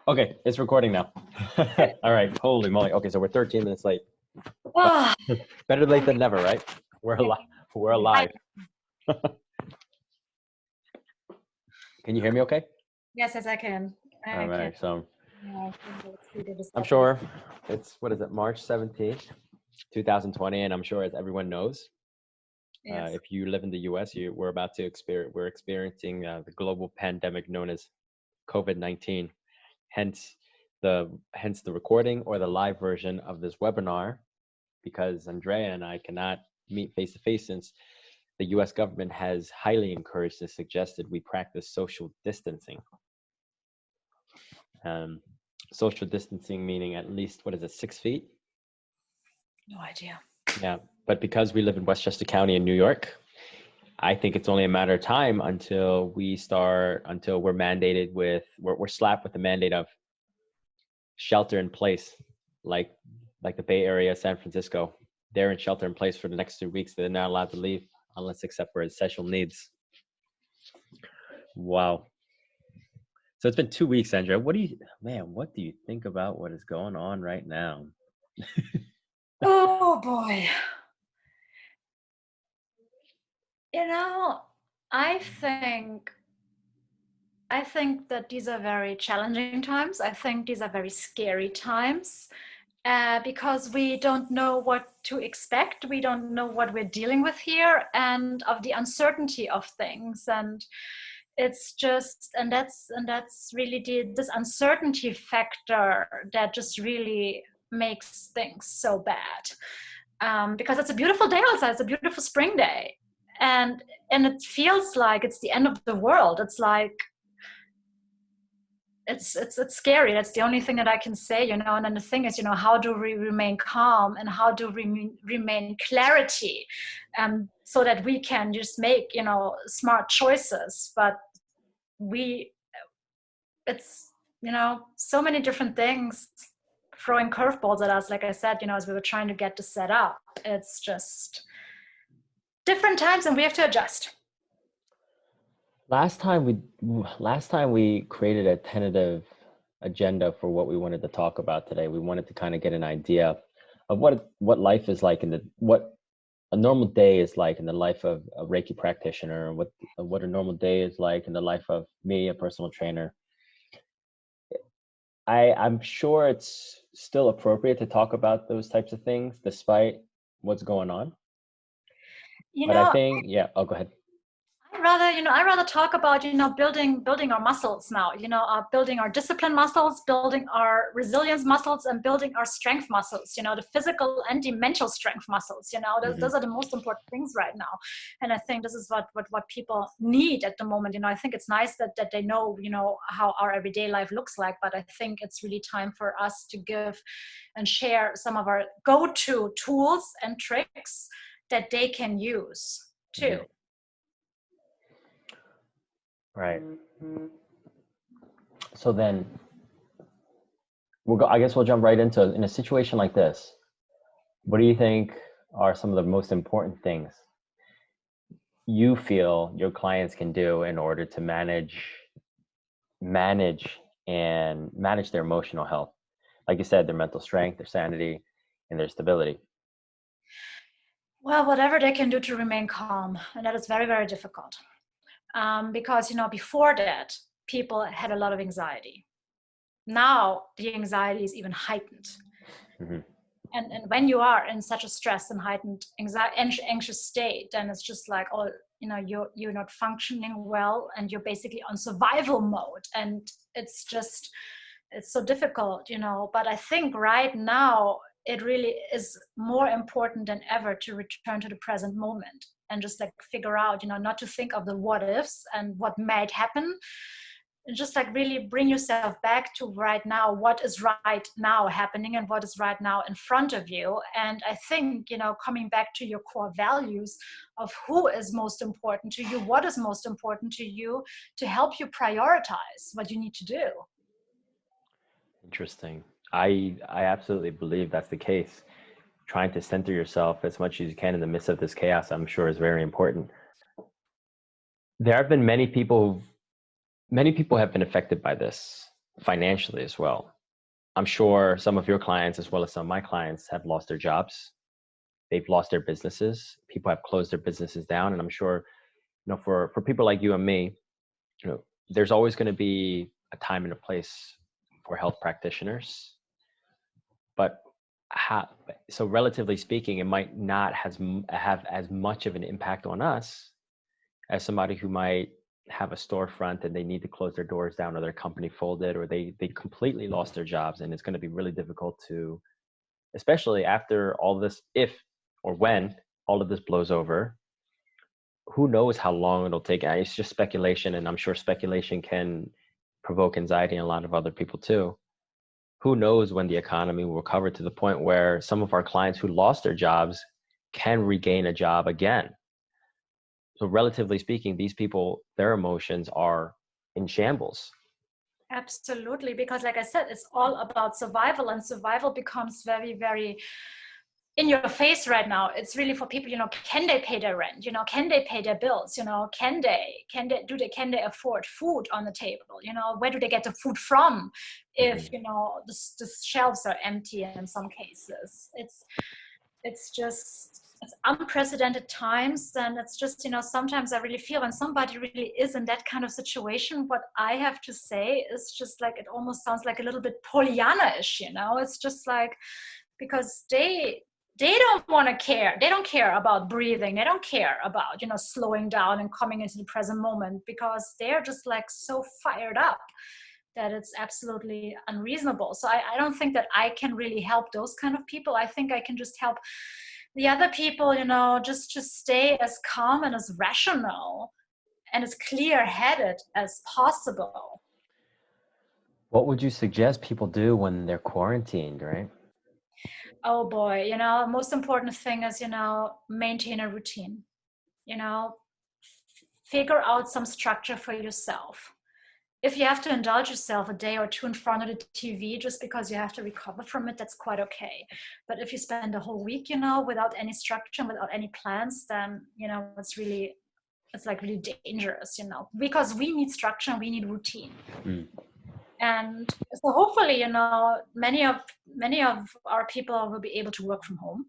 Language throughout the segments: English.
Okay, it's recording now. All right, holy moly. Okay, so we're 13 minutes late. Oh, Better late than never, right? We're alive. We're alive. Can you hear me okay? yes, I can. All I can. right, so Yeah, I think it's free to I'm discuss. sure it's, what is it, March 17th, 2020, and I'm sure as everyone knows, Yes. if you live in the US, we're experiencing the global pandemic known as COVID-19. Hence the recording or the live version of this webinar, because Andrea and I cannot meet face to face since the US government has highly encouraged and suggested we practice social distancing. Social distancing meaning at least, 6 feet? No idea. Yeah, but because we live in Westchester County in New York, I think it's only a matter of time until we're slapped with the mandate of shelter in place, like the Bay Area, San Francisco. They're in shelter in place for the next 2 weeks. They're not allowed to leave unless except for essential needs. Wow. So it's been 2 weeks, Andrea. What do you think about what is going on right now? Oh boy. You know, I think that these are very challenging times. I think these are very scary times because we don't know what to expect. We don't know what we're dealing with here, and of the uncertainty of things. And it's just, and that's really this uncertainty factor that just really makes things so bad. Because it's a beautiful day outside. It's a beautiful spring day, and it feels like it's the end of the world. It's like it's scary. That's the only thing that I can say, And then the thing is, how do we remain calm and how do we remain clarity, so that we can just make, smart choices. But it's, so many different things throwing curveballs at us. Like I said, as we were trying to get this set up, it's just different times and we have to adjust. Last time we created a tentative agenda for what we wanted to talk about today. We wanted to kind of get an idea of what life is like what a normal day is like in the life of a Reiki practitioner, what a normal day is like in the life of me, a personal trainer. I'm sure it's still appropriate to talk about those types of things despite what's going on. But I think, yeah, go ahead. I rather talk about, building our muscles now, building our discipline muscles, building our resilience muscles, and building our strength muscles, the physical and the mental strength muscles, those are the most important things right now. And I think this is what people need at the moment. I think it's nice that they know, how our everyday life looks like, but I think it's really time for us to give and share some of our go-to tools and tricks that they can use too. Right. So then I guess we'll jump right into, in a situation like this, what do you think are some of the most important things you feel your clients can do in order to manage their emotional health? Like you said, their mental strength, their sanity, and their stability. Well, whatever they can do to remain calm. And that is very, very difficult. Because, before that, people had a lot of anxiety. Now the anxiety is even heightened. Mm-hmm. And when you are in such a stressed and heightened anxious state, then it's just like, you're not functioning well and you're basically on survival mode. And it's so difficult, But I think right now, it really is more important than ever to return to the present moment and just like figure out, not to think of the what ifs and what might happen. And just like really bring yourself back to right now, what is right now happening and what is right now in front of you. And I think, coming back to your core values of who is most important to you, what is most important to you, to help you prioritize what you need to do. Interesting. I absolutely believe that's the case. Trying to center yourself as much as you can in the midst of this chaos, I'm sure, is very important. There have been many people have been affected by this. financially as well. I'm sure some of your clients, as well as some of my clients, have lost their jobs. They've lost their businesses. People have closed their businesses down. And I'm sure, for people like you and me, there's always going to be a time and a place for health practitioners. But so relatively speaking, it might not have as much of an impact on us as somebody who might have a storefront and they need to close their doors down, or their company folded, or they completely lost their jobs. And it's going to be really difficult to, especially after all this, if or when all of this blows over, who knows how long it'll take. It's just speculation, and I'm sure speculation can provoke anxiety in a lot of other people too. Who knows when the economy will recover to the point where some of our clients who lost their jobs can regain a job again. So relatively speaking, these people, their emotions are in shambles. Absolutely, because like I said, it's all about survival, and survival becomes very, very in your face right now. It's really for people, can they pay their rent? Can they pay their bills? Can they afford food on the table? Where do they get the food from if, the shelves are empty in some cases? It's unprecedented times. And it's just, sometimes I really feel when somebody really is in that kind of situation, what I have to say is just like, it almost sounds like a little bit Pollyanna-ish, it's just like, because they don't want to care. They don't care about breathing. They don't care about, slowing down and coming into the present moment, because they're just like so fired up that it's absolutely unreasonable. So I don't think that I can really help those kind of people. I think I can just help the other people, just to stay as calm and as rational and as clear-headed as possible. What would you suggest people do when they're quarantined, right? Oh boy, most important thing is, maintain a routine, figure out some structure for yourself. If you have to indulge yourself a day or two in front of the TV just because you have to recover from it, that's quite okay. But if you spend a whole week, without any structure, without any plans, then, it's like really dangerous, because we need structure and we need routine. And so hopefully, many of our people will be able to work from home,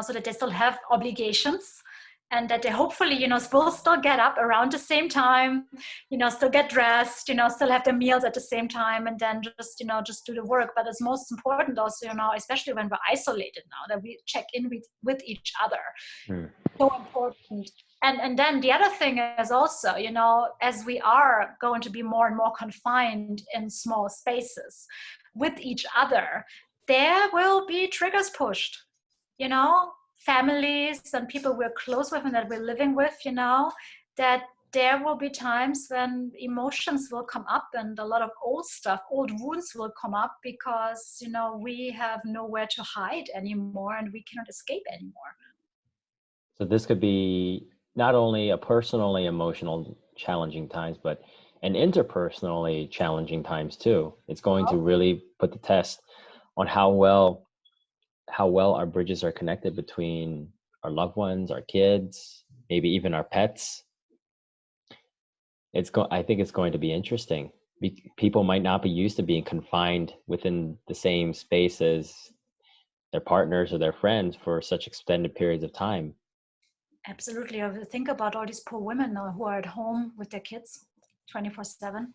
so that they still have obligations, and that they hopefully, will still get up around the same time, still get dressed, still have their meals at the same time, and then just do the work. But it's most important also, especially when we're isolated now, that we check in with each other. So important. And then the other thing is also, as we are going to be more and more confined in small spaces with each other, there will be triggers pushed. Families and people we're close with and that we're living with, that there will be times when emotions will come up and a lot of old wounds will come up, because, we have nowhere to hide anymore and we cannot escape anymore. So this could be not only a personally emotional challenging times, but an interpersonally challenging times too. It's going to really put the test on how well our bridges are connected between our loved ones, our kids, maybe even our pets. I think it's going to be interesting. People might not be used to being confined within the same space as their partners or their friends for such extended periods of time. Absolutely. I think about all these poor women now who are at home with their kids 24/7.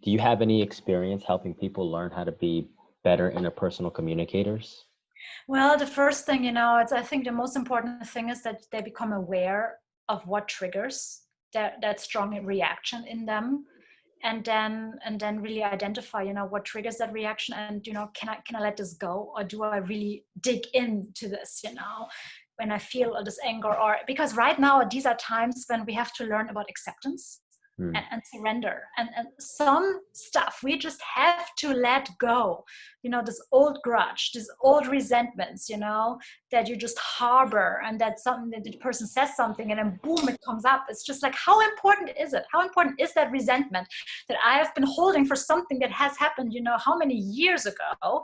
Do you have any experience helping people learn how to be better interpersonal communicators? Well, the first thing, I think the most important thing is that they become aware of what triggers that strong reaction in them, and then really identify, what triggers that reaction, and, can I let this go, or do I really dig into this, when I feel this anger? Or because right now these are times when we have to learn about acceptance and surrender, and some stuff we just have to let go, this old grudge, this old resentments, that you just harbor, and that the person says something and then boom, it comes up. It's just like, how important is it? How important is that resentment that I have been holding for something that has happened, how many years ago,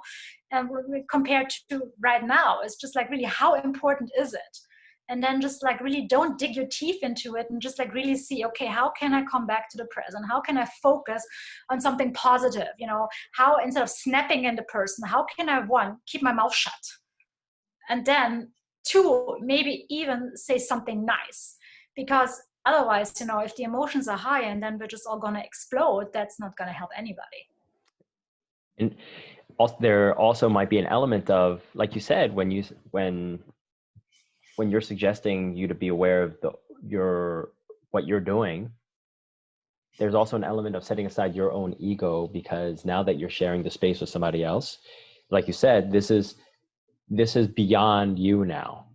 and compared to right now? It's just like, really, how important is it? and then just like really don't dig your teeth into it, and just like really see, okay, how can I come back to the present? How can I focus on something positive? How, instead of snapping in the person, how can I, one, keep my mouth shut, and then two, maybe even say something nice? Because otherwise, if the emotions are high and then we're just all gonna explode, that's not gonna help anybody. And also, there also might be an element of, like you said, when you're suggesting you to be aware of what you're doing, there's also an element of setting aside your own ego, because now that you're sharing the space with somebody else, like you said, this is beyond you now,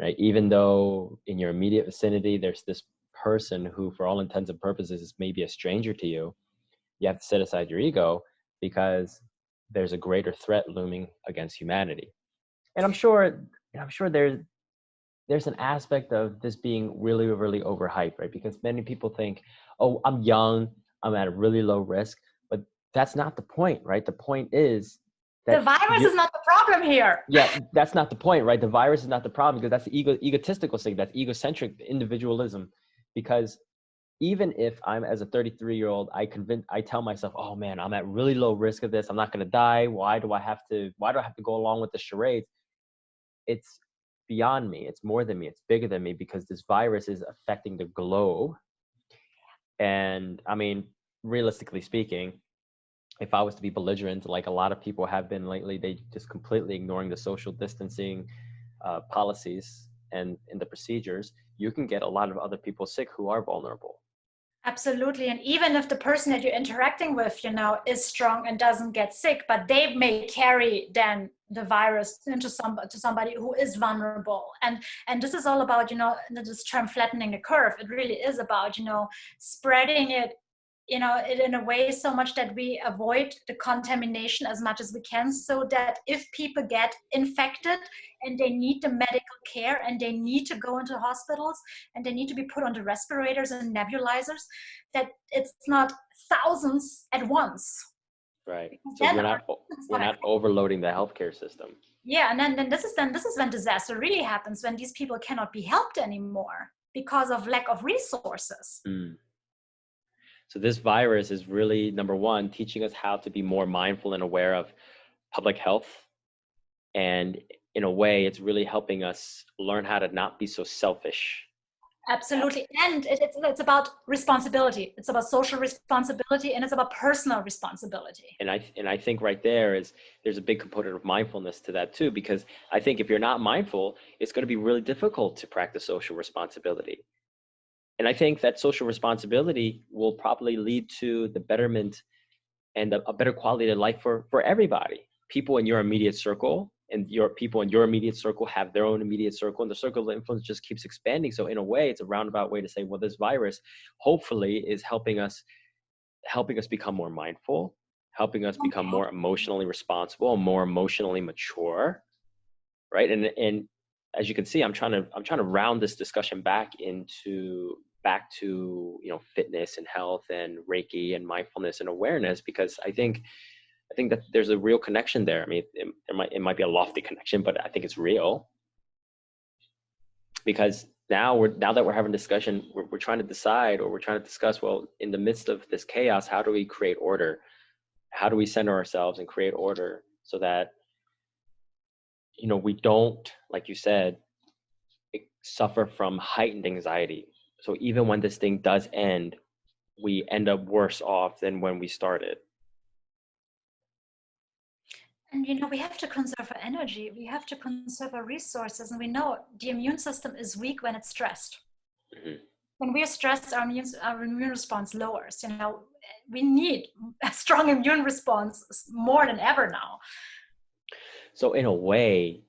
right? Even though in your immediate vicinity there's this person who, for all intents and purposes, is maybe a stranger to you, you have to set aside your ego because there's a greater threat looming against humanity. And I'm sure there's an aspect of this being really, really overhyped, right? Because many people think, oh, I'm young, I'm at a really low risk, but that's not the point, right? The point is that the virus is not the problem here. Yeah, that's not the point, right? The virus is not the problem, because that's the egotistical thing, that's egocentric individualism. Because even if I'm, as a 33-year-old, I tell myself, oh man, I'm at really low risk of this, I'm not going to die. Why do I have to go along with the charade? It's beyond me. It's more than me. It's bigger than me, because this virus is affecting the globe. And I mean, realistically speaking, if I was to be belligerent, like a lot of people have been lately, they just completely ignoring the social distancing policies and the procedures, you can get a lot of other people sick who are vulnerable. Absolutely. And even if the person that you're interacting with, is strong and doesn't get sick, but they may carry then the virus into somebody who is vulnerable. And this is all about, this term flattening the curve. It really is about, spreading it, it in a way so much that we avoid the contamination as much as we can, so that if people get infected and they need the medical care and they need to go into hospitals and they need to be put on the respirators and nebulizers, that it's not thousands at once. Right. So we're not overloading the healthcare system. Yeah, and then this is when disaster really happens, when these people cannot be helped anymore because of lack of resources. So this virus is really, number one, teaching us how to be more mindful and aware of public health. And in a way, it's really helping us learn how to not be so selfish. Absolutely. And it's about responsibility. It's about social responsibility, and it's about personal responsibility. And I think right there's a big component of mindfulness to that too, because I think if you're not mindful, it's going to be really difficult to practice social responsibility. And I think that social responsibility will probably lead to the betterment and a better quality of life for everybody. People in your immediate circle, and your people in your immediate circle have their own immediate circle, and the circle of influence just keeps expanding. So in a way, it's a roundabout way to say, well, this virus hopefully is helping us become more mindful, helping us become more emotionally responsible and more emotionally mature, right? And as you can see, I'm trying to round this discussion back to fitness and health and Reiki and mindfulness and awareness, because I think that there's a real connection there. I mean, it might be a lofty connection, but I think it's real, because now that we're having discussion, we're trying to decide, or we're trying to discuss, well, in the midst of this chaos, how do we create order? How do we center ourselves and create order so that we don't, like you said, suffer from heightened anxiety? So even when this thing does end, we end up worse off than when we started. And we have to conserve our energy, we have to conserve our resources, and we know the immune system is weak when it's stressed. Mm-hmm. When we are stressed, our immune response lowers. We need a strong immune response more than ever now. So in a way,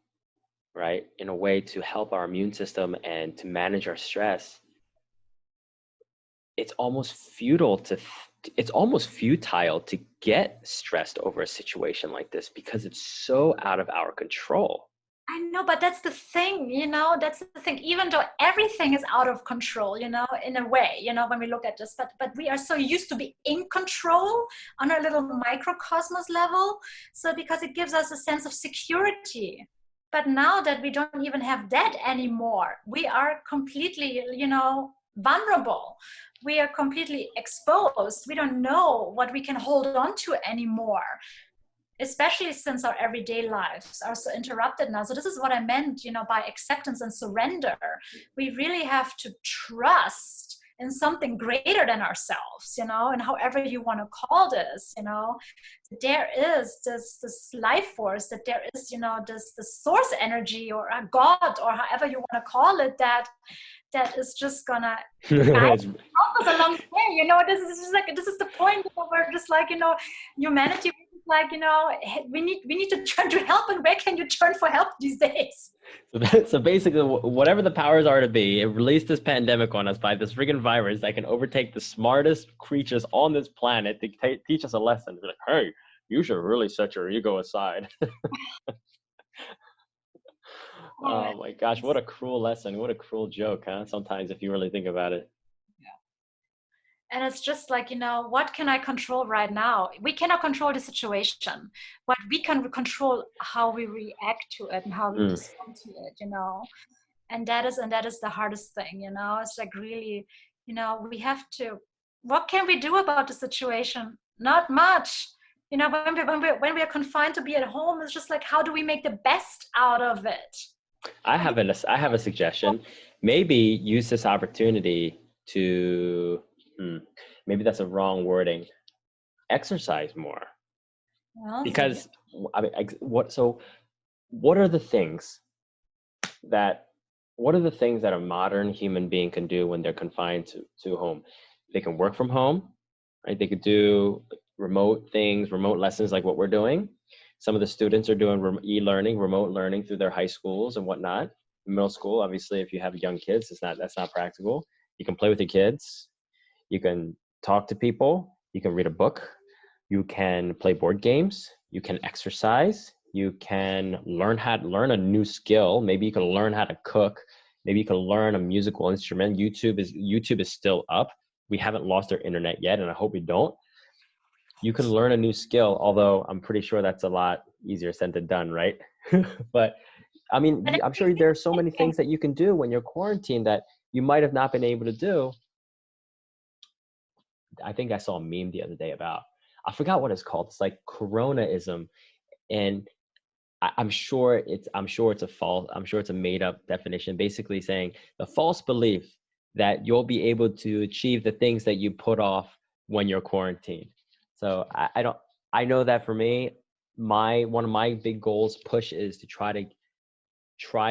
right, to help our immune system and to manage our stress, it's almost futile to get stressed over a situation like this, because it's so out of our control. I know, but that's the thing, that's the thing. Even though everything is out of control, in a way, when we look at this, but we are so used to be in control on a little microcosmos level. So because it gives us a sense of security. But now that we don't even have that anymore, we are completely, vulnerable. We are completely exposed. We don't know what we can hold on to anymore, especially since our everyday lives are so interrupted now. So this is what I meant, by acceptance and surrender. We really have to trust in something greater than ourselves, and however you want to call this, there is this life force, that there is, this source energy or a God or however you want to call it, that is just gonna guide It's- us along the way. This is the point where just like, humanity is like, we need to turn to help, and where can you turn for help these days? so basically, whatever the powers are to be, it released this pandemic on us by this friggin' virus that can overtake the smartest creatures on this planet to teach us a lesson. Be like, hey, you should really set your ego aside. Oh my gosh, what a cruel lesson. What a cruel joke, huh? Sometimes, if you really think about it. And it's just like, what can I control right now? We cannot control the situation, but we can control how we react to it and how we Mm. respond to it, and that is the hardest thing. It's like, really, we have to, what can we do about the situation? Not much. When we are confined to be at home, it's just like, how do we make the best out of it? I have a suggestion. Maybe use this opportunity to, maybe that's a wrong wording, exercise more. Well, Because I mean, what are the things that a modern human being can do when they're confined to home? They can work from home, right? They could do remote things, remote lessons like what we're doing. Some of the students are doing e-learning, remote learning through their high schools and whatnot. Middle school, obviously, if you have young kids, that's not practical. You can play with your kids. You can talk to people. You can read a book. You can play board games. You can exercise. You can learn a new skill. Maybe you can learn how to cook. Maybe you can learn a musical instrument. YouTube is still up. We haven't lost our internet yet, and I hope we don't. You can learn a new skill, although I'm pretty sure that's a lot easier said than done, right? But I mean, I'm sure there are so many things that you can do when you're quarantined that you might have not been able to do. I think I saw a meme the other day about, I forgot what it's called. It's like Coronaism, and I'm sure it's a made up definition, basically saying the false belief that you'll be able to achieve the things that you put off when you're quarantined. So I know that for me, one of my big goals push is to try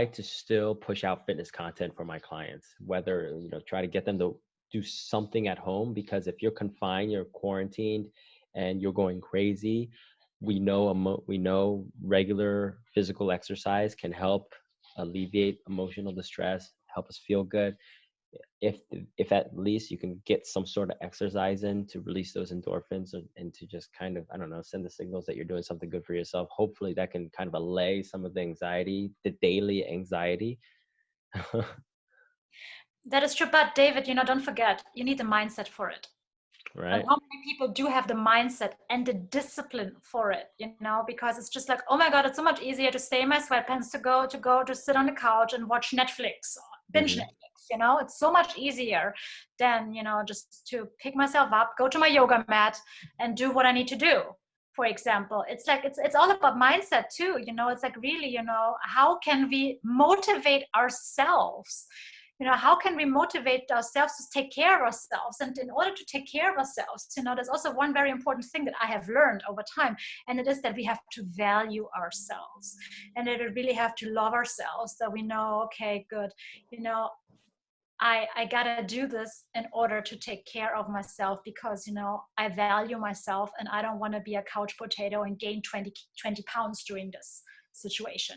to still push out fitness content for my clients, whether, try to get them to do something at home, because if you're confined, you're quarantined and you're going crazy, we know regular physical exercise can help alleviate emotional distress, help us feel good. If at least you can get some sort of exercise in to release those endorphins and to just kind of, I don't know, send the signals that you're doing something good for yourself, hopefully that can kind of allay some of the anxiety, the daily anxiety. That is true. But David, don't forget, you need the mindset for it. Right. And how many people do have the mindset and the discipline for it, because it's just like, oh my God, it's so much easier to stay in my sweatpants, to sit on the couch and watch Netflix, binge Mm-hmm. Netflix, it's so much easier than, just to pick myself up, go to my yoga mat and do what I need to do. For example, it's like, it's all about mindset too, it's like, really, how can we motivate ourselves? How can we motivate ourselves to take care of ourselves? And in order to take care of ourselves, there's also one very important thing that I have learned over time, and it is that we have to value ourselves, and that we really have to love ourselves, that we know, okay, good, I gotta do this in order to take care of myself, because I value myself, and I don't want to be a couch potato and gain 20 pounds during this situation.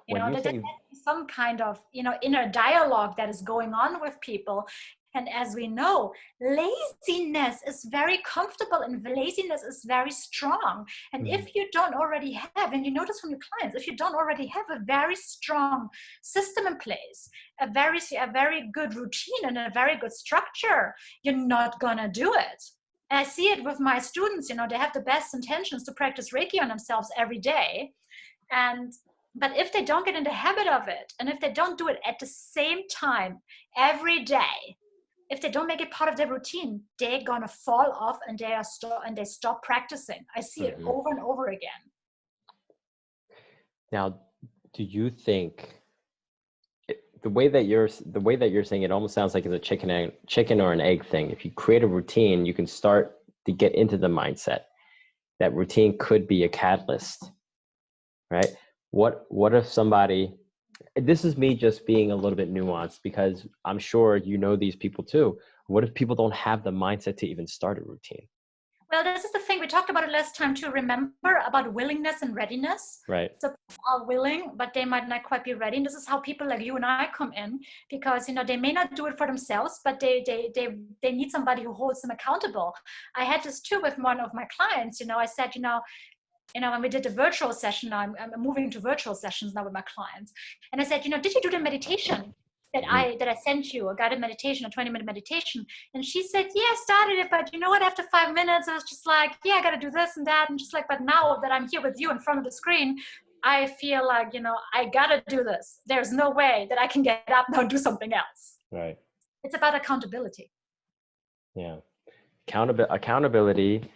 When you That there say, has to be some kind of, inner dialogue that is going on with people. And as we know, laziness is very comfortable and laziness is very strong. And if you don't already have, and you notice from your clients, if you don't already have a very strong system in place, a very good routine and a very good structure, you're not gonna do it. And I see it with my students, they have the best intentions to practice Reiki on themselves every day. And But if they don't get in the habit of it, and if they don't do it at the same time every day, if they don't make it part of their routine, they're gonna fall off and they stop practicing. I see it Hmm. over and over again. Now, do you think the way that you're saying it almost sounds like it's a chicken or an egg thing? If you create a routine, you can start to get into the mindset. That routine could be a catalyst, right? What if somebody, this is me just being a little bit nuanced because I'm sure you know these people too. What if people don't have the mindset to even start a routine? Well, this is the thing. We talked about it last time too. Remember about willingness and readiness. Right. So people are willing, but they might not quite be ready. And this is how people like you and I come in, because they may not do it for themselves, but they need somebody who holds them accountable. I had this too with one of my clients. I said, when we did the virtual session, I'm moving to virtual sessions now with my clients. And I said, did you do the meditation that Hmm. I sent you, a guided meditation, a 20-minute meditation? And she said, yeah, I started it, but you know what? After 5 minutes, I was just like, yeah, I got to do this and that. And just like, but now that I'm here with you in front of the screen, I feel like, I got to do this. There's no way that I can get up now and do something else. Right. It's about accountability. Yeah. Accountability,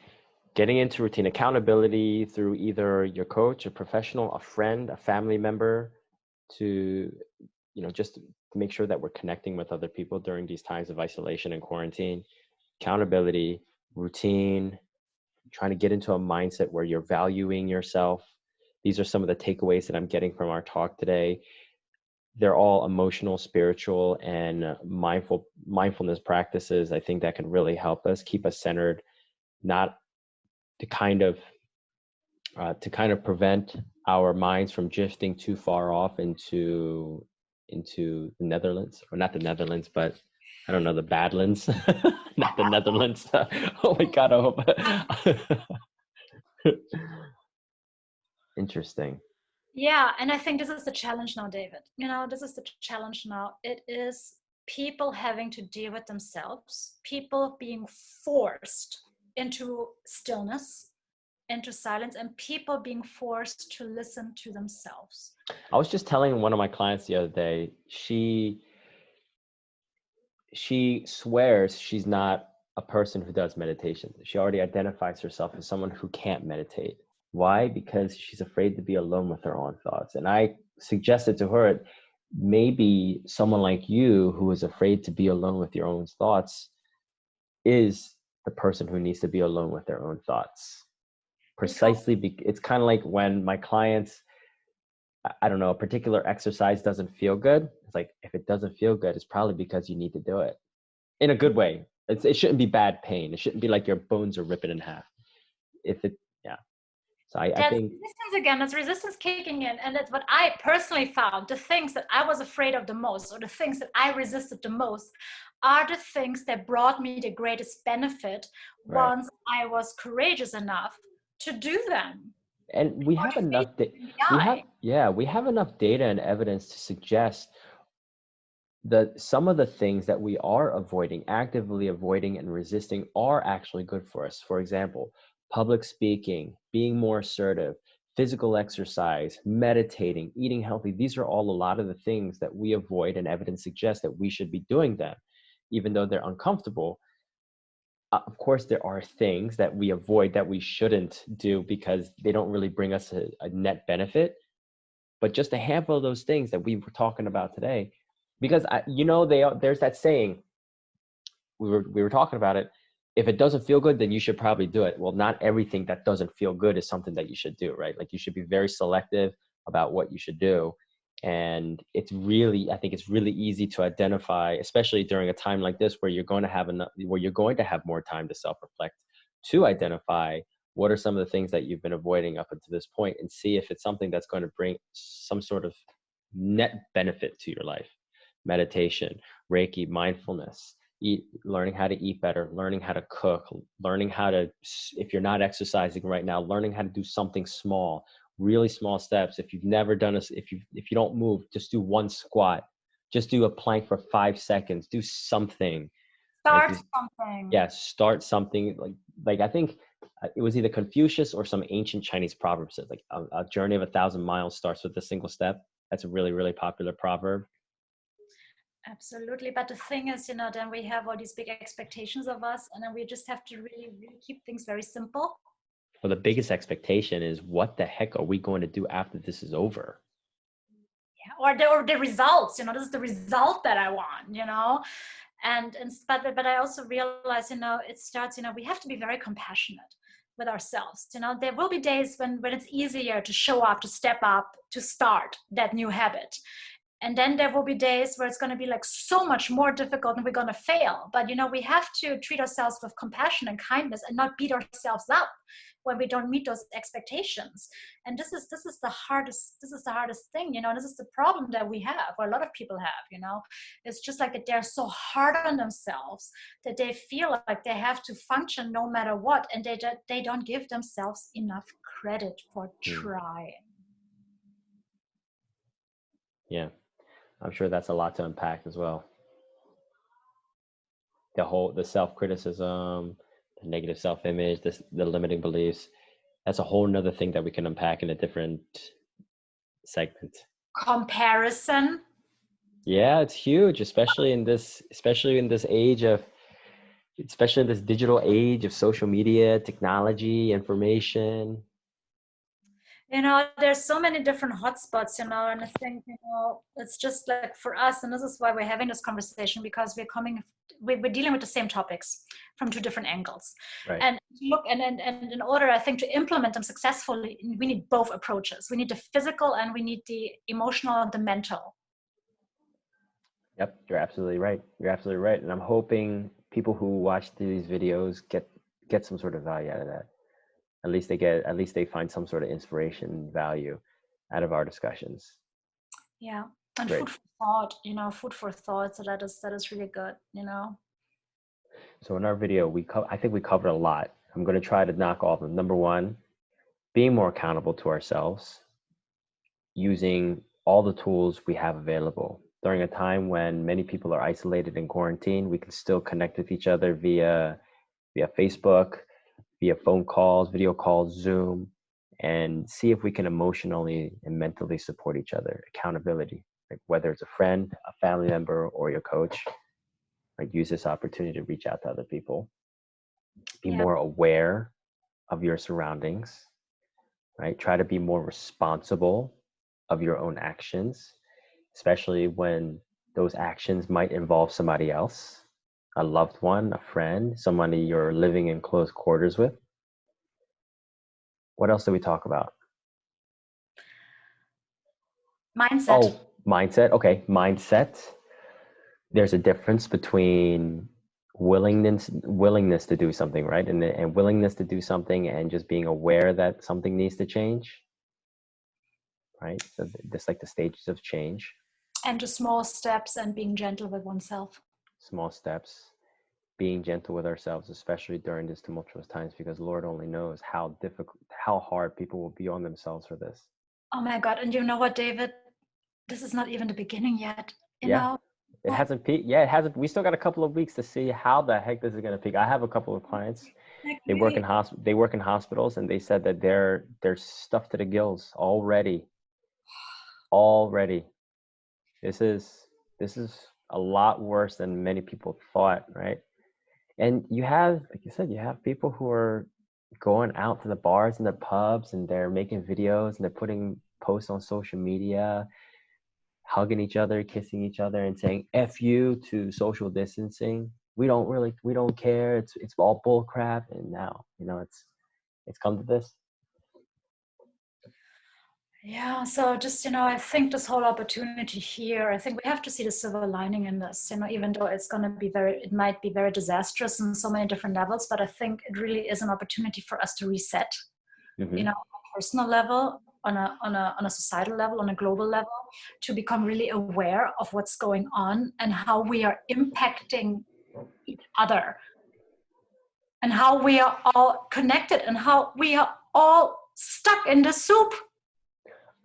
getting into routine, accountability through either your coach, a professional, a friend, a family member, to just to make sure that we're connecting with other people during these times of isolation and quarantine. Accountability, routine, trying to get into a mindset where you're valuing yourself. These are some of the takeaways that I'm getting from our talk today. They're all emotional, spiritual, and mindfulness practices. I think that can really help us keep us centered, not to kind of prevent our minds from drifting too far off into the Netherlands, or not the Netherlands, but I don't know, the Badlands, not the Netherlands. Oh my God, I hope. Interesting. Yeah, and I think this is the challenge now, David. This is the challenge now. It is people having to deal with themselves, people being forced into stillness, into silence, and people being forced to listen to themselves. I was just telling one of my clients the other day, she swears she's not a person who does meditation. She already identifies herself as someone who can't meditate. Why? Because she's afraid to be alone with her own thoughts. And I suggested to her, maybe someone like you who is afraid to be alone with your own thoughts is the person who needs to be alone with their own thoughts. Because It's kind of like when my clients, I don't know, a particular exercise doesn't feel good. It's like, if it doesn't feel good, it's probably because you need to do it in a good way. It shouldn't be bad pain. It shouldn't be like your bones are ripping in half. If it, yeah. So I that's think, resistance again, that's resistance kicking in. And that's what I personally found. The things that I was afraid of the most, or the things that I resisted the most, are the things that brought me the greatest benefit right. once I was courageous enough to do them. And we Or have to face enough, it in the eye. we have enough data and evidence to suggest that some of the things that we are avoiding, actively avoiding and resisting, are actually good for us. For example, public speaking, being more assertive, physical exercise, meditating, eating healthy. These are all a lot of the things that we avoid, and evidence suggests that we should be doing them, even though they're uncomfortable. Of course, there are things that we avoid that we shouldn't do because they don't really bring us a net benefit. But just a handful of those things that we were talking about today, because there's that saying, we were talking about it. If it doesn't feel good, then you should probably do it. Well, not everything that doesn't feel good is something that you should do, right? Like, you should be very selective about what you should do. And I think it's really easy to identify, especially during a time like this where you're going to have more time to self-reflect, to identify what are some of the things that you've been avoiding up until this point, and see if it's something that's going to bring some sort of net benefit to your life. Meditation, Reiki, mindfulness, learning how to eat better, learning how to cook, learning how to, if you're not exercising right now, learning how to do something small, really small steps. If you've never done if you don't move, just do one squat, just do a plank for 5 seconds, do something, right? Start something. Yeah, start something. Like I think it was either Confucius or some ancient Chinese proverb says like a journey of 1,000 miles starts with a single step. That's a really, really popular proverb. Absolutely. But the thing is, then we have all these big expectations of us, and then we just have to really, really keep things very simple. Well, the biggest expectation is what the heck are we going to do after this is over? Yeah, or the results, this is the result that I want, and but I also realize, it starts, we have to be very compassionate with ourselves. There will be days when it's easier to show up, to step up, to start that new habit. And then there will be days where it's going to be like so much more difficult and we're going to fail. But, we have to treat ourselves with compassion and kindness and not beat ourselves up when we don't meet those expectations. And this is the hardest thing, this is the problem that we have, or a lot of people have, it's just like that they're so hard on themselves that they feel like they have to function no matter what. And they don't give themselves enough credit for trying. Yeah. I'm sure that's a lot to unpack as well. The self-criticism, the negative self-image, the limiting beliefs. That's a whole nother thing that we can unpack in a different segment. Comparison. Yeah, it's huge, especially in this digital age of social media, technology, information. There's so many different hotspots, and I think, it's just like for us, and this is why we're having this conversation, because we're dealing with the same topics from two different angles. Right. And look, and in order, I think, to implement them successfully, we need both approaches. We need the physical and we need the emotional and the mental. Yep, you're absolutely right. And I'm hoping people who watch these videos get some sort of value out of that. At least they find some sort of inspiration, value out of our discussions. Yeah, and Great. food for thought. So that is really good. So in our video, I think we covered a lot. I'm going to try to knock off them. Number one, being more accountable to ourselves, using all the tools we have available. During a time when many people are isolated in quarantine, we can still connect with each other via Facebook, via phone calls, video calls, Zoom, and see if we can emotionally and mentally support each other. Accountability, like whether it's a friend, a family member, or your coach. Like, use this opportunity to reach out to other people. Be more aware of your surroundings, right? Try to be more responsible of your own actions, especially when those actions might involve somebody else, a loved one, a friend, somebody you're living in close quarters with. What else did we talk about? Mindset. Oh, mindset. Okay, mindset. There's a difference between willingness to do something, right? And willingness to do something and just being aware that something needs to change, right? So just like the stages of change. And just small steps and being gentle with oneself. Small steps, being gentle with ourselves, especially during these tumultuous times, because Lord only knows how hard people will be on themselves for this. Oh my God. And you know what, David? This is not even the beginning yet. You know? It hasn't peaked. Yeah, it hasn't. We still got a couple of weeks to see how the heck this is going to peak. I have a couple of clients. They work in hospitals, and they said that they're stuffed to the gills already. This is a lot worse than many people thought, right? And you have, like you said, you have people who are going out to the bars and the pubs, and they're making videos and they're putting posts on social media, hugging each other, kissing each other, and saying "F you" to social distancing. We don't care. It's all bull crap. And now, it's come to this. Yeah, so just, I think this whole opportunity here, I think we have to see the silver lining in this, even though it might be very disastrous on so many different levels, but I think it really is an opportunity for us to reset, on a personal level, on a societal level, on a global level, to become really aware of what's going on and how we are impacting each other and how we are all connected and how we are all stuck in the soup.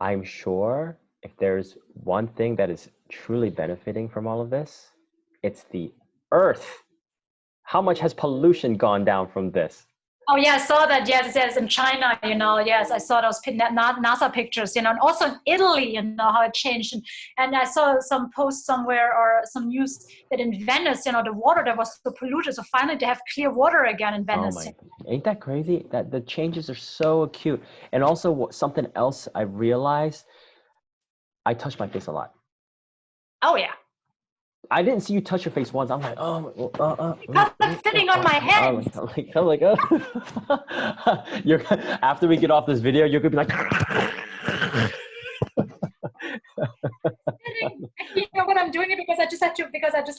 I'm sure if there's one thing that is truly benefiting from all of this, it's the earth. How much has pollution gone down from this? Oh yeah, I saw that. Yes, yes, in China, yes, I saw those NASA pictures, and also in Italy, how it changed. And I saw some post somewhere or some news that in Venice, the water that was so polluted. So finally they have clear water again in Oh Venice. my, ain't that crazy? That the changes are so acute. And also something else I realized, I touch my face a lot. Oh yeah. I didn't see you touch your face once. I'm like, Because I'm sitting on my hands. I'm like, you're after we get off this video, you're gonna be like, Actually, what I'm doing it because I just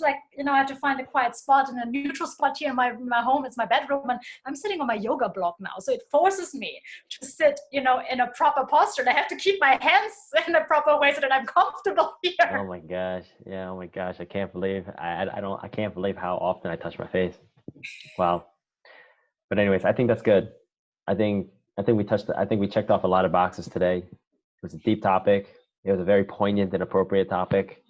like, I had to find a quiet spot and a neutral spot here in my home. It's my bedroom, and I'm sitting on my yoga block now. So it forces me to sit, in a proper posture. And I have to keep my hands in a proper way so that I'm comfortable here. oh my gosh, yeah, oh my gosh, I can't believe I can't believe how often I touch my face. Wow. But anyways, I think that's good. I think we checked off a lot of boxes today. It was a deep topic. It was a very poignant and appropriate topic.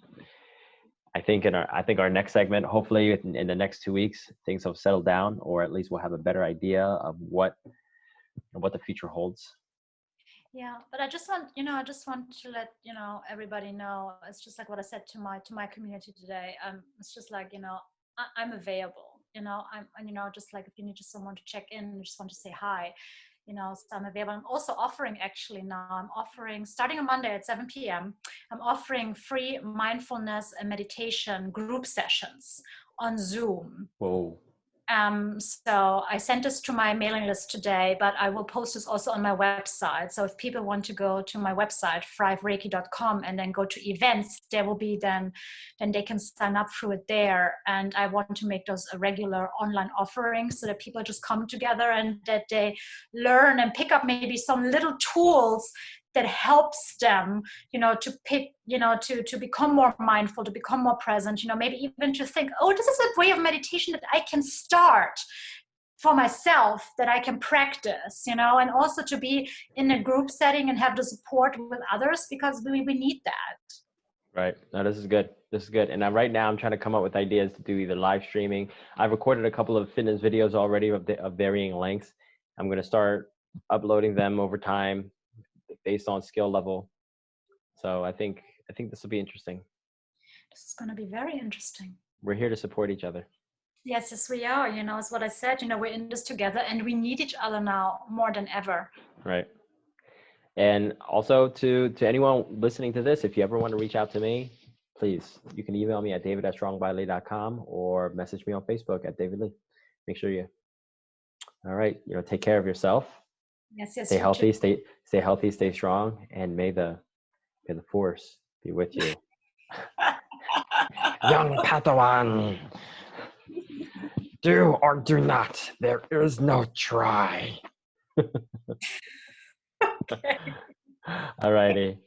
I think our next segment, hopefully in the next 2 weeks, things have settled down, or at least we'll have a better idea of what the future holds. Yeah, but I just want to let everybody know. It's just like what I said to my community today. It's just like I'm available. Just like if you need just someone to check in, just want to say hi. So I'm available. I'm also offering starting on Monday at 7 p.m. I'm offering free mindfulness and meditation group sessions on Zoom. Whoa. So I sent this to my mailing list today, but I will post this also on my website. So if people want to go to my website, thrivereiki.com, and then go to events, there will be then they can sign up through it there. And I want to make those a regular online offering so that people just come together and that they learn and pick up maybe some little tools that helps them, to pick, to become more mindful, to become more present, maybe even to think, oh, this is a way of meditation that I can start for myself, that I can practice, and also to be in a group setting and have the support with others, because we need that. Right. No, this is good. This is good. And right now I'm trying to come up with ideas to do either live streaming. I've recorded a couple of fitness videos already of varying lengths. I'm going to start uploading them over time based on skill level. So I think this will be interesting. This is going to be very interesting. We're here to support each other. Yes, we are. It's what I said, we're in this together and we need each other now more than ever. Right. And also to anyone listening to this, if you ever want to reach out to me, please, you can email me at david@strongbylee.com or message me on Facebook at David Lee. Make sure all right, take care of yourself. Yes. Stay healthy, stay healthy, stay strong, and may the force be with you. Young Padawan, do or do not. There is no try. Okay. Alrighty.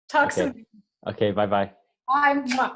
Talk soon. Okay, bye-bye. Bye.